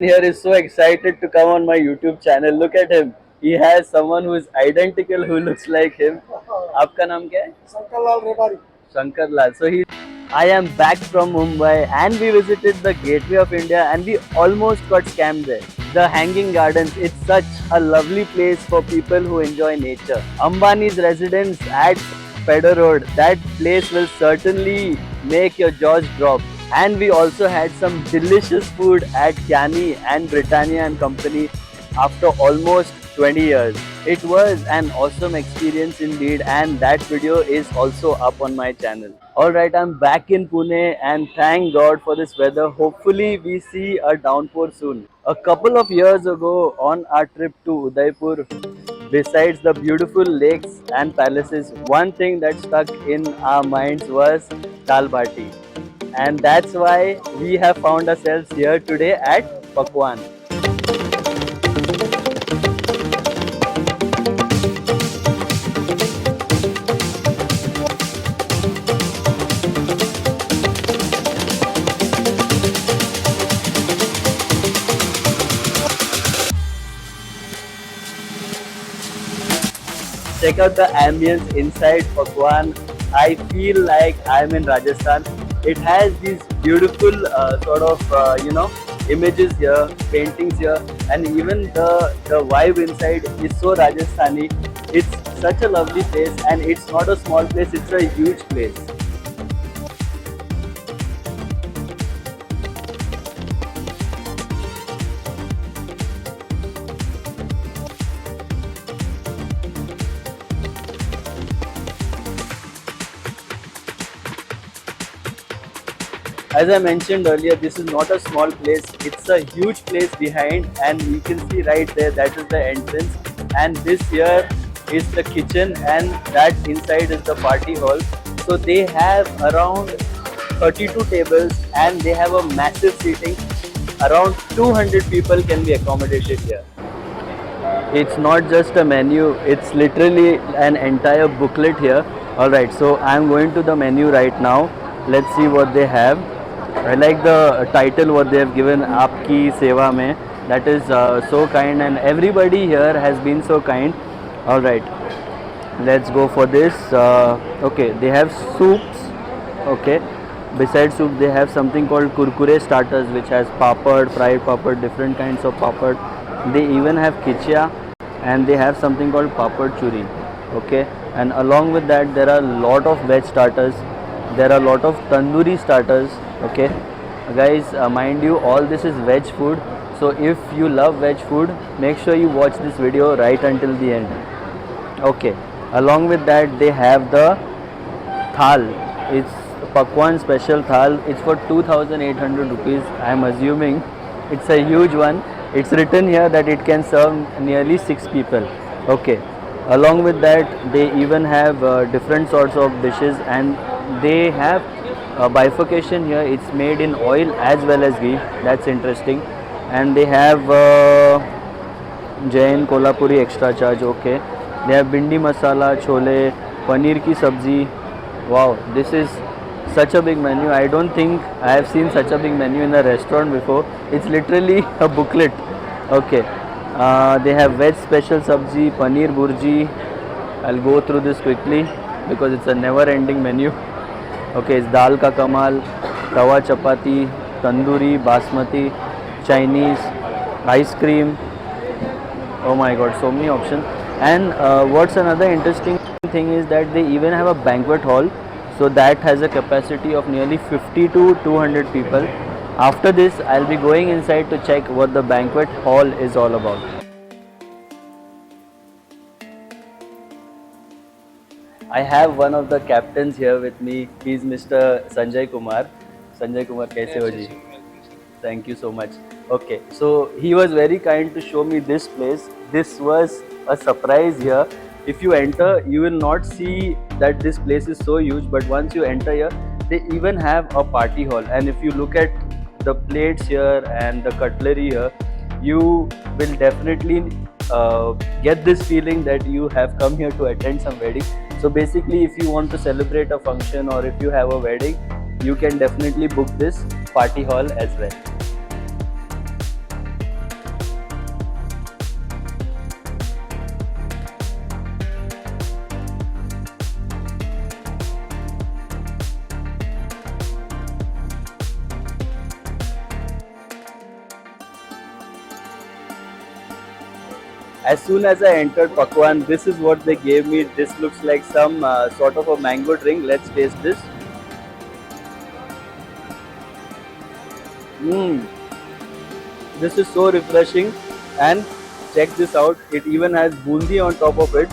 here is so excited to come on my YouTube channel. Look at him. He has someone who is identical who looks like him. आपका नाम क्या है? Shankar Lal Rebari. Shankar Lal. So he. I am back from Mumbai and we visited the Gateway of India and we almost got scammed there. The Hanging Gardens. It's such a lovely place for people who enjoy nature. Ambani's residence at Pedder Road. That place will certainly make your jaws drop. And we also had some delicious food at Kyani and Britannia and Company after almost 20 years. It was an awesome experience indeed, and that video is also up on my channel. Alright, I'm back in Pune and thank God for this weather. Hopefully we see a downpour soon. A couple of years ago on our trip to Udaipur, besides the beautiful lakes and palaces, one thing that stuck in our minds was Dal Bati. And that's why we have found ourselves here today at Pakwan. Check out the ambience inside Pakwan. I feel like I'm in Rajasthan. It has these beautiful images here, paintings here, and even the vibe inside is so Rajasthani. It's such a lovely place, and it's not a small place. It's a huge place. As I mentioned earlier, this is not a small place, it's a huge place behind, and you can see right there that is the entrance, and this here is the kitchen, and that inside is the party hall. So they have around 32 tables and they have a massive seating. Around 200 people can be accommodated here. It's not just a menu, it's literally an entire booklet here. Alright, so I'm going to the menu right now. Let's see what they have. I like the title what they have given, Aapki Seva Mein. That is so kind, and everybody here has been so kind. Alright, let's go for this. Okay, they have soups. Okay, besides soup they have something called kurkure starters, which has papad, fried papad, different kinds of papad. They even have kichya, and they have something called papad churi. Okay, and along with that there are a lot of veg starters. There are a lot of tandoori starters. Okay guys, mind you, all this is veg food, so if you love veg food, make sure you watch this video right until the end. Okay, along with that they have the thal. It's Pakwan special thal. It's for 2800 rupees. I am assuming it's a huge one. It's written here that it can serve nearly 6 people. Okay, along with that they even have different sorts of dishes, and they have a bifurcation here. It's made in oil as well as ghee. That's interesting. And they have Jain Kolhapuri extra charge. Okay, they have bindi masala, chole, paneer ki sabzi. Wow, this is such a big menu. I don't think I have seen such a big menu in a restaurant before. It's literally a booklet. Okay, they have veg special sabzi, paneer burji. I'll go through this quickly because it's a never ending menu. Okay, it's dal ka kamal, tawa chapati, tandoori, basmati, Chinese, ice cream. Oh my god, so many options. And what's another interesting thing is that they even have a banquet hall. So that has a capacity of nearly 50 to 200 people. After this, I'll be going inside to check what the banquet hall is all about. I have one of the captains here with me. He's Mr. Sanjay Kumar. Sanjay Kumar, kaise ho ji? Thank you so much. Okay, so he was very kind to show me this place. This was a surprise here. If you enter, you will not see that this place is so huge, but once you enter here, they even have a party hall. And if you look at the plates here and the cutlery here, you will definitely get this feeling that you have come here to attend some wedding. So basically, if you want to celebrate a function or if you have a wedding, you can definitely book this party hall as well. As soon as I entered Pakwan, this is what they gave me. This looks like some sort of a mango drink. Let's taste this. Mmm, this is so refreshing. And check this out. It even has bundi on top of it.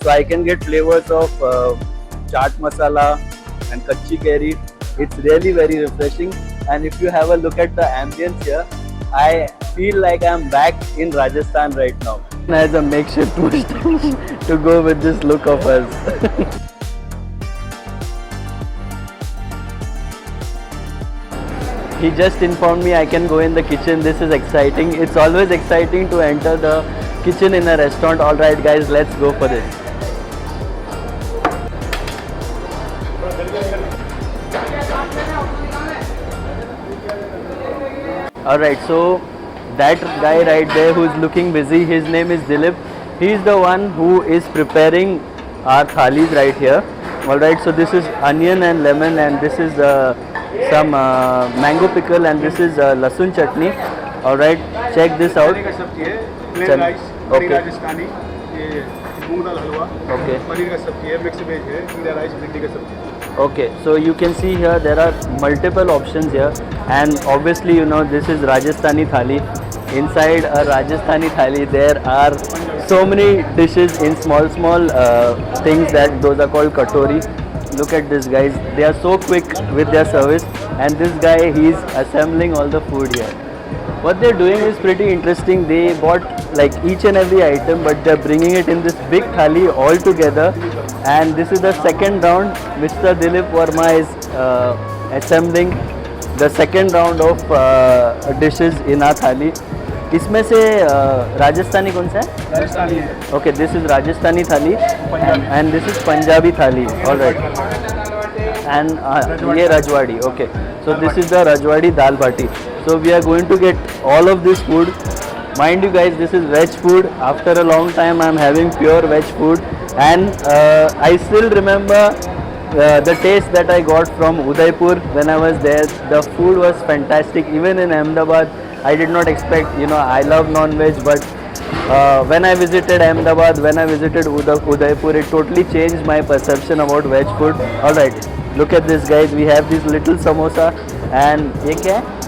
So I can get flavors of chaat masala and kachi kari. It's really very refreshing. And if you have a look at the ambience here, I feel like I'm back in Rajasthan right now. As a makeshift mustache to go with this look of us. He just informed me I can go in the kitchen. This is exciting. It's always exciting to enter the kitchen in a restaurant. Alright guys, let's go for this. Alright, so that guy right there who is looking busy, his name is Dilip. He is the one who is preparing our thalis right here. Alright, so this is onion and lemon, and this is some mango pickle, and this is lasun chutney. Alright, check this out. का सब्जी है, plain rice, करी राजस्थानी, ये मूंग दाल हलवा, Okay. Paneer का सब्जी है, mix veg है, जीरा राइस, भिंडी का सब्जी। Okay, so you can see here there are multiple options here, and obviously you know this is Rajasthani thali. Inside a Rajasthani thali there are so many dishes in small things, that those are called katori. Look at this guys, they are so quick with their service, and this guy, he is assembling all the food here. What they're doing is pretty interesting. They bought like each and every item, but they're bringing it in this big thali all together. And this is the second round. Mr. Dilip Verma is assembling the second round of dishes in our thali. इसमें से राजस्थानी कौन सा है? राजस्थानी है। Okay, this is Rajasthani thali, and this is Punjabi thali. All right. And ये Rajwadi. Okay, so this is the Rajwadi dal bati. So we are going to get all of this food. Mind you guys, this is veg food. After a long time, I'm having pure veg food, and I still remember the taste that I got from Udaipur when I was there. The food was fantastic. Even in Ahmedabad, I did not expect. You know, I love non-veg, but when I visited Ahmedabad, when I visited Udaipur, it totally changed my perception about veg food. All right, look at this, guys. We have this little samosa, and ये क्या है?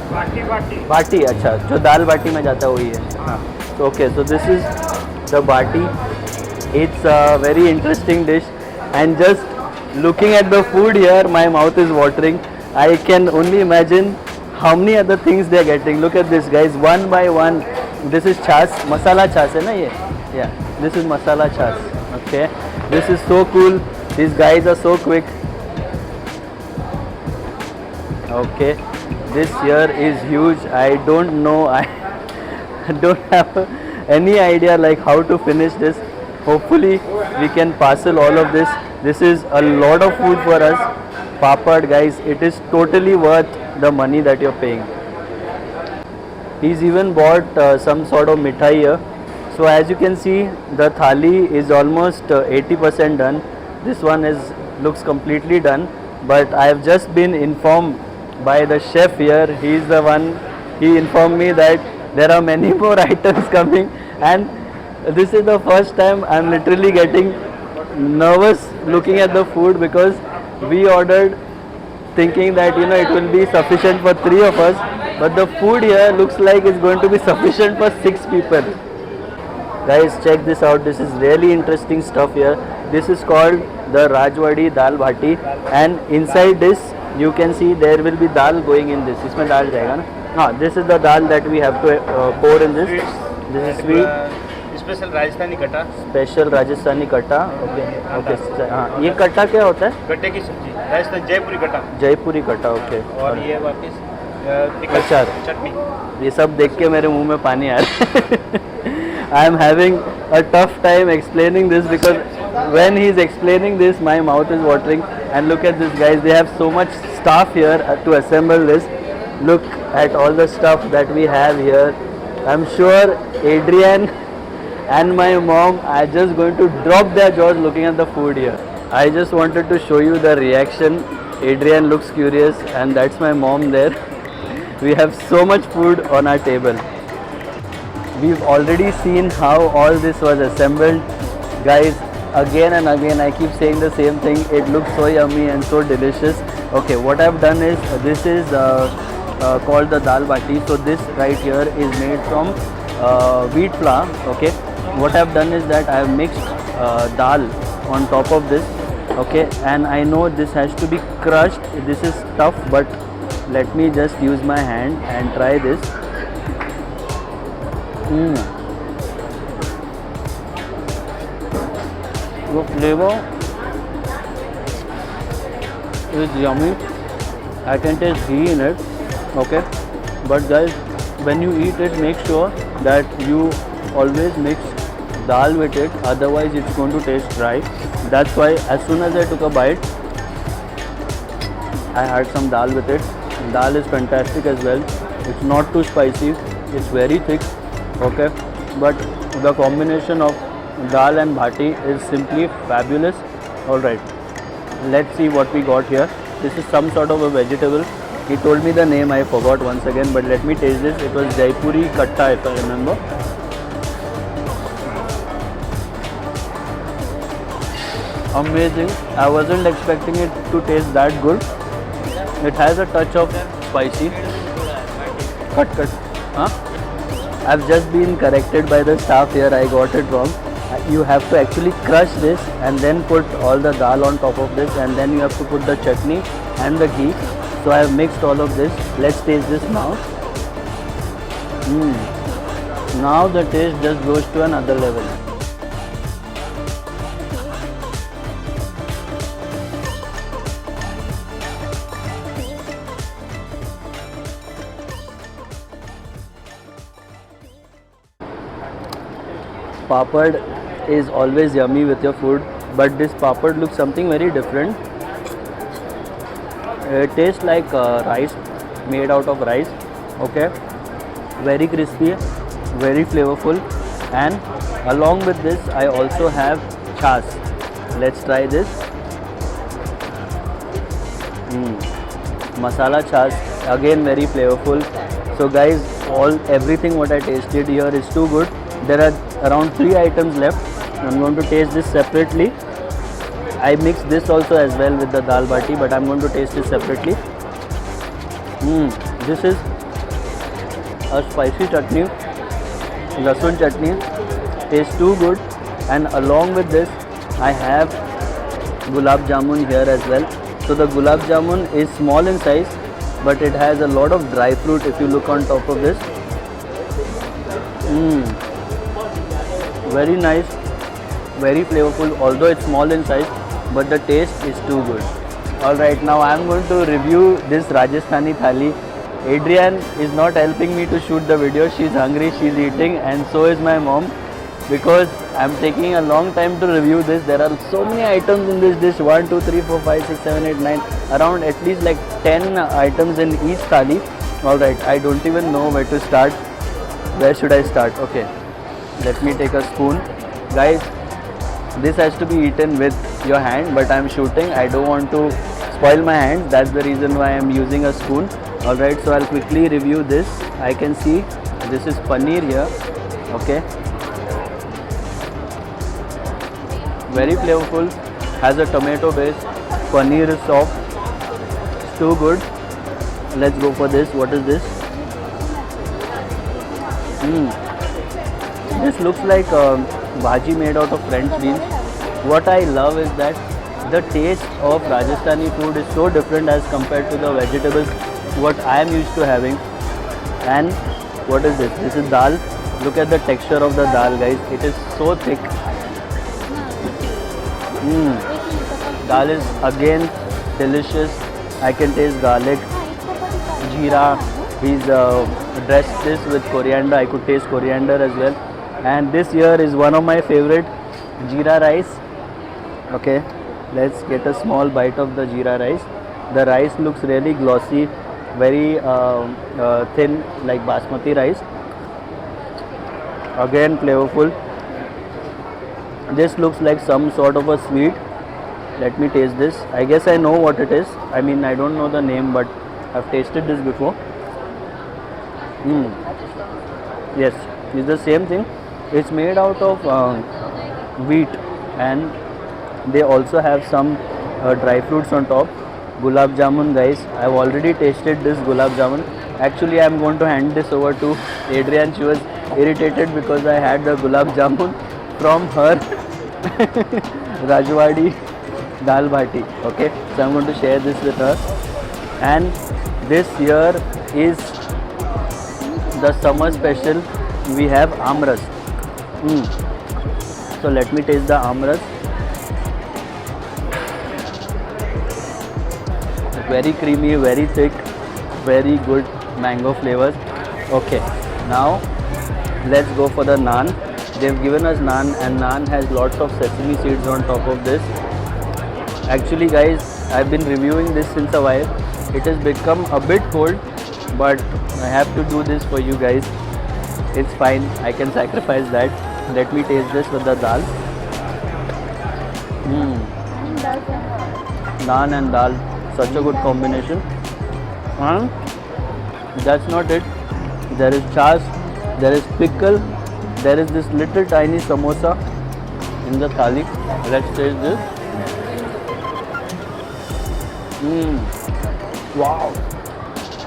बाटी. अच्छा, जो दाल बाटी में जाता है वही है. So okay, so this is the bati. It's a very interesting dish, and just looking at the food here, my mouth is watering. I can only imagine how many other things they are getting. Look at this, guys, one by one. This is chas, masala chas है ना ये? Yeah, this is masala chas. Okay, this is so cool. These guys are so quick. Okay, this here is huge. I don't know. I don't have any idea like how to finish this. Hopefully we can parcel all of this. This is a lot of food for us. Papad, guys, it is totally worth the money that you're paying. He's even bought some sort of mithai here. So as you can see, the thali is almost 80% done. This one looks completely done, but I have just been informed by the chef here. He is the one, he informed me that there are many more items coming, and this is the first time I'm literally getting nervous looking at the food, because we ordered thinking that it will be sufficient for 3 of us, but the food here looks like it's going to be sufficient for 6 people. Guys, check this out. This is really interesting stuff here. This is called the Rajwadi Dal Bhati, and inside this you can see there will be dal going in this. इसमें दाल जाएगा ना? हाँ, this is the dal that we have to pour in this. This is sweet. Special Rajasthani कटा। Special Rajasthani कटा. Okay okay. हाँ, ये कटा क्या होता है? गट्टे की सब्जी, राजस्थान जयपुरी कटा। जयपुरी कटा. ओके. और ये वापस अचार, चटनी. ये सब देख के मेरे मुंह में पानी आ रहा है. I am having a tough time explaining this, because when he is explaining this, my mouth is watering. And look at this, guys. They have so much stuff here to assemble this. Look at all the stuff that we have here. I'm sure Adrian and my mom are just going to drop their jaws looking at the food here. I just wanted to show you the reaction. Adrian looks curious, and that's my mom there. We have so much food on our table. we've already seen how all this was assembled, guys. Again and again I keep saying the same thing, it looks so yummy and so delicious. Okay, what I've done is this is called the dal bati. So this right here is made from wheat flour. Okay, what I've done is that I have mixed dal on top of this. Okay, and I know this has to be crushed, this is tough, but let me just use my hand and try this. The flavor is yummy. I can taste ghee in it. Okay, but guys, when you eat it, make sure that you always mix dal with it, otherwise it's going to taste dry. That's why as soon as I took a bite, I had some dal with it. Dal is fantastic as well. It's not too spicy, it's very thick. Okay, but the combination of dal and bhati is simply fabulous. Alright, let's see what we got here. This is some sort of a vegetable. He told me the name, I forgot once again, but let me taste this. It was Jaipuri Katta, if I remember. Amazing. I wasn't expecting it to taste that good. It has a touch of spicy. Cut. Huh? I've just been corrected by the staff here. I got it wrong. You have to actually crush this and then put all the dal on top of this, and then you have to put the chutney and the ghee. So I have mixed all of this. Let's taste this now. Now the taste just goes to another level. Papad is always yummy with your food, but this papad looks something very different. It tastes like rice, made out of rice. Okay, very crispy, very flavorful, and along with this I also have chas. Let's try this. Masala chas, again very flavorful. So guys, everything what I tasted here is too good. There are around 3 items left. I'm going to taste this separately. I mixed this also as well with the dal bati, but I'm going to taste it separately. This is a spicy chutney, lasun chutney. Tastes too good. And along with this, I have gulab jamun here as well. So the gulab jamun is small in size, but it has a lot of dry fruit if you look on top of this. Very nice, very flavorful, although it's small in size, but the taste is too good. Alright, now I am going to review this Rajasthani thali. Adrian is not helping me to shoot the video. She's hungry, she's eating, and so is my mom, because I'm taking a long time to review this. There are so many items in this dish, 1, 2, 3, 4, 5, 6, 7, 8, 9, around at least like 10 items in each thali. Alright, I don't even know where to start. Where should I start? Okay, let me take a spoon. Guys, this has to be eaten with your hand, but I'm shooting. I don't want to spoil my hands. That's the reason why I'm using a spoon. Alright, so I'll quickly review this. I can see this is paneer here. Okay, very flavorful, has a tomato base. Paneer is soft, it's too good. Let's go for this. What is this? This looks like bhaji made out of French beans. What I love is that the taste of Rajasthani food is so different as compared to the vegetables what I am used to having. And what is this? This is dal. Look at the texture of the dal, guys. It is so thick. Dal is again delicious. I can taste garlic, jeera. He's dressed this with coriander. I could taste coriander as well. And this here is one of my favorite, jeera rice. Okay, let's get a small bite of the jeera rice. The rice looks really glossy, very thin, like basmati rice. Again flavorful. This looks like some sort of a sweet. Let me taste this. I guess I know what it is. I mean, I don't know the name, but I've tasted this before. Yes, is the same thing. It's made out of wheat, and they also have some dry fruits on top. Gulab jamun, guys. I've already tasted this gulab jamun. Actually, I'm going to hand this over to Adrian. She was irritated because I had the gulab jamun from her Rajwadi dal bhati. Okay, so I'm going to share this with her. And this here is the summer special. We have amras. So let me taste the amras. Very creamy, very thick, very good mango flavors. Okay, now let's go for the naan. They've given us naan, and naan has lots of sesame seeds on top of this. Actually, guys, I've been reviewing this since a while. It has become a bit cold, but I have to do this for you guys. It's fine, I can sacrifice that. Let me taste this with the dal. Naan and dal, such a good combination. And that's not it. There is chaas, there is pickle, there is this little tiny samosa in the thali. Let's taste this. Wow,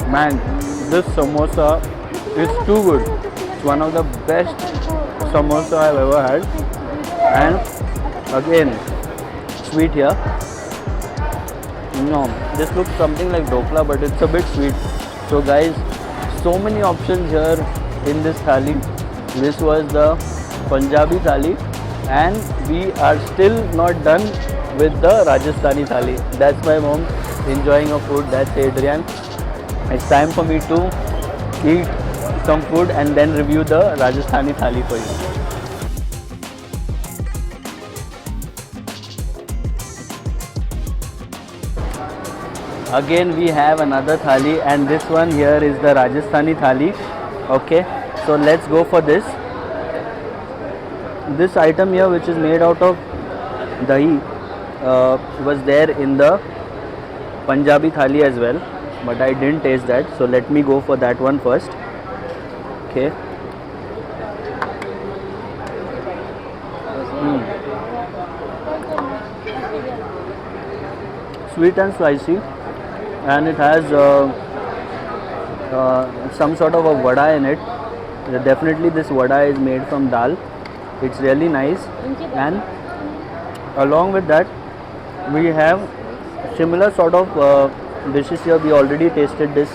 man, this samosa is too good. It's one of the best samosa I've ever had. And again, sweet here. No, this looks something like dokla, but it's a bit sweet. So guys, so many options here in this thali. This was the Punjabi thali, and we are still not done with the Rajasthani thali. That's my mom enjoying her food. That's Adrian. It's time for me to eat some food and then review the Rajasthani thali for you. Again we have another thali, and this one here is the Rajasthani thali. Okay, so let's go for this. This item here, which is made out of dahi, was there in the Punjabi thali as well, but I didn't taste that, so let me go for that one first. Okay. Sweet and spicy, and it has some sort of a vada in it. Definitely this vada is made from dal. It's really nice, and along with that we have similar sort of dishes here. We already tasted this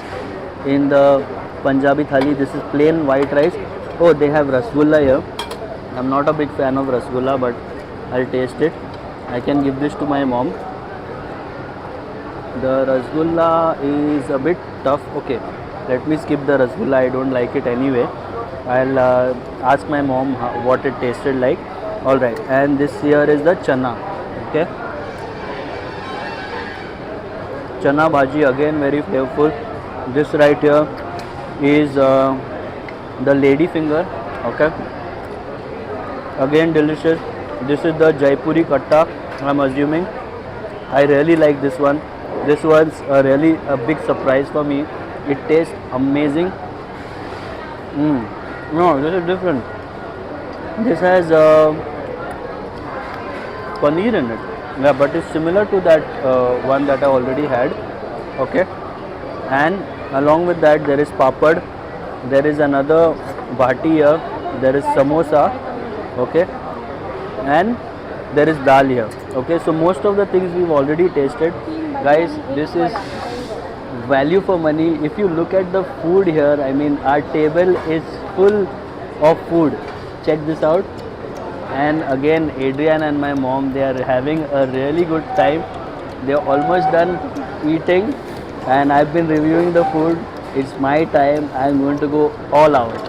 in the Punjabi thali. This is plain white rice. Oh, they have rasgulla here. I'm not a big fan of rasgulla, but I'll taste it. I can give this to my mom. The rasgulla is a bit tough. Okay, let me skip the rasgulla. I don't like it anyway. I'll ask my mom what it tasted like. Alright, and this here is the chana. Okay, chana bhaji, again very flavorful. This right here is the lady finger. Okay, again delicious. This is the Jaipuri katta, I'm assuming. I really like this one. This was really a big surprise for me. It tastes amazing. No, this is different. This has paneer in it. Yeah, but it's similar to that one that I already had. Okay, and along with that there is papad. There is another bhati here. There is samosa. Okay, and there is dal here. Okay, so most of the things we've already tasted. Guys, this is value for money. If you look at the food here, I mean, our table is full of food. Check this out. And again, Adrian and my mom, they are having a really good time. They're almost done eating, and I've been reviewing the food. It's my time. I'm going to go all out.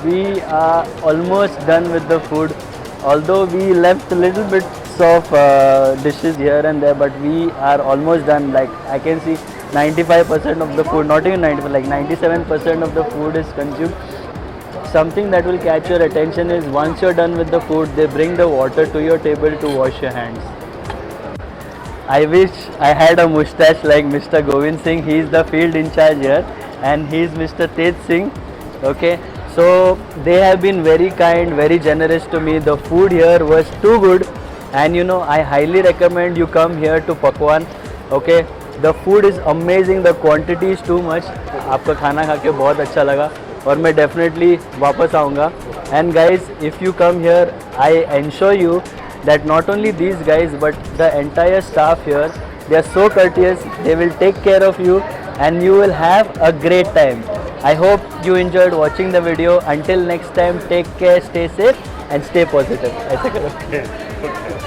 We are almost done with the food, although we left a little bit of dishes here and there, but we are almost done. Like I can see 95% of the food, not even 95, like 97% of the food is consumed. Something that will catch your attention is once you're done with the food, they bring the water to your table to wash your hands. I wish I had a mustache like Mr. Govind Singh. He is the field in charge here, and he is Mr. Tej Singh. Okay, so they have been very kind, very generous to me. The food here was too good, and you know I highly recommend you come here to Pakwan. Okay, the food is amazing. The quantity is too much. आपका खाना खा के बहुत अच्छा लगा और मैं definitely वापस आऊँगा. And guys, if you come here, I ensure you that not only these guys but the entire staff here, they are so courteous. They will take care of you and you will have a great time. I hope you enjoyed watching the video. Until next time, take care, stay safe and stay positive. ऐसा करो.